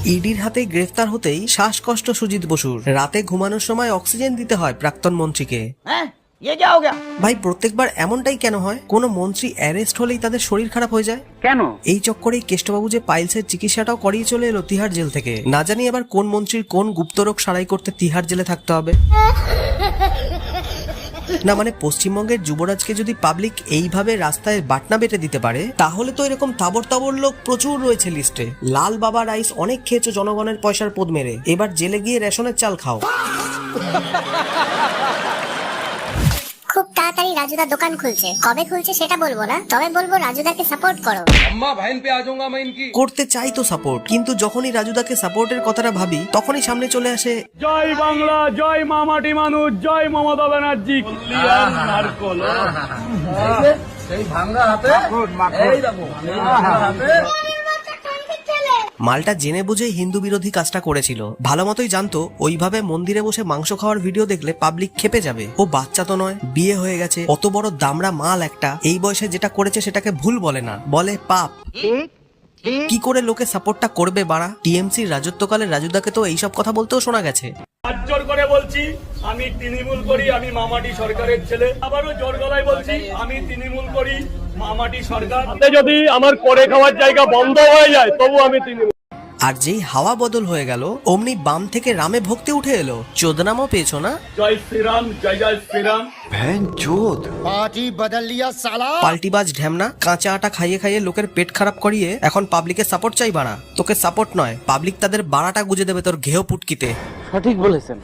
ইডির হাতে গ্রেফতার হতেই শ্বাসকষ্ট সুজিত বসুর। রাতে ঘুমানোর সময় অক্সিজেন দিতে হয় প্রাক্তন মন্ত্রীকে। ভাই প্রত্যেকবার এমনটাই কেন হয়? কোন মন্ত্রী অ্যারেস্ট হলেই তাদের শরীর খারাপ হয়ে যায় কেন? এই চক্করেই কেষ্টবাবু যে পাইলসের চিকিৎসাটাও করিয়ে চলে এলো তিহার জেল থেকে। না জানি এবার কোন মন্ত্রীর কোন গুপ্তরোগ সারাই করতে তিহার জেলে থাকতে হবে। না মানে পশ্চিমবঙ্গের যুবরাজকে যদি পাবলিক এইভাবে রাস্তায় বাটনা বেটে দিতে পারে, তাহলে তো এরকম তাবর তাবর লোক প্রচুর রয়েছে লিস্টে। লাল বাবা রাইস অনেক খেয়েছো জনগণের পয়সার পদ মেরে, এবার জেলে গিয়ে রেশনের চাল খাও। খুব তাড়াতাড়ি রাজুদা দোকান খুলছে, কবে খুলছে সেটা বলবো না, তবে বলবো রাজুদাকে সাপোর্ট করো। করতে চাই তো সাপোর্ট, কিন্তু যখনই রাজুদাকে সাপোর্টের কথাটা ভাবি তখনই সামনে চলে আসে জয় বাংলা, জয় মামাটি মানুষ, জয় মমতা ব্যানার্জি। সেই ভাঙা হাতে এই দেখো মালটা জেনে বুঝেই হিন্দু বিরোধী কাজটা করেছিল। ভালো মতোই জানতো ওইভাবে মন্দিরে বসে মাংস খাওয়ার ভিডিও দেখলে পাবলিক খেপে যাবে। ও বাচ্চা তো নয়, বিয়ে হয়ে গেছে, অত বড় দামড়া মাল একটা এই বয়সে যেটা করেছে সেটাকে ভুল বলে না, বলে পাপ। কি করে লোকে সাপোর্টটা করবে বাড়া? টিএমসির রাজত্বকালে রাজুদাকে তো এইসব কথা বলতেও শোনা গেছে। জোর করে বলছি আমি তৃণমূল করি, আমি মামাটি সরকারের ছেলে। আবারও জোর গলায় বলছি আমি তৃণমূল করি, মামাটি সরকার। যদি আমার করে খাওয়ার জায়গা বন্ধ হয়ে যায় তবু আমি তৃণমূল। আর যেই হাওয়া বদল হয়ে গেল অমনি বাম থেকে রামে ভক্তি উঠে এলো। চোদনামও পেয়েছো না? জয় শ্রীরাম, জয় জয় শ্রীরাম। पार्टी बदल लिया साला। পাল্টিবাজ ঢ্যামনা, কাঁচা আটা খাইয়ে খাইয়ে লোকের পেট খারাপ করিয়ে এখন পাবলিকের সাপোর্ট চাই বাড়া। তোকে সাপোর্ট নয়, পাবলিক তাদের বাড়াটা গুজে দেবে তোর ঘেও পুটকিতে। সঠিক বলেছেন।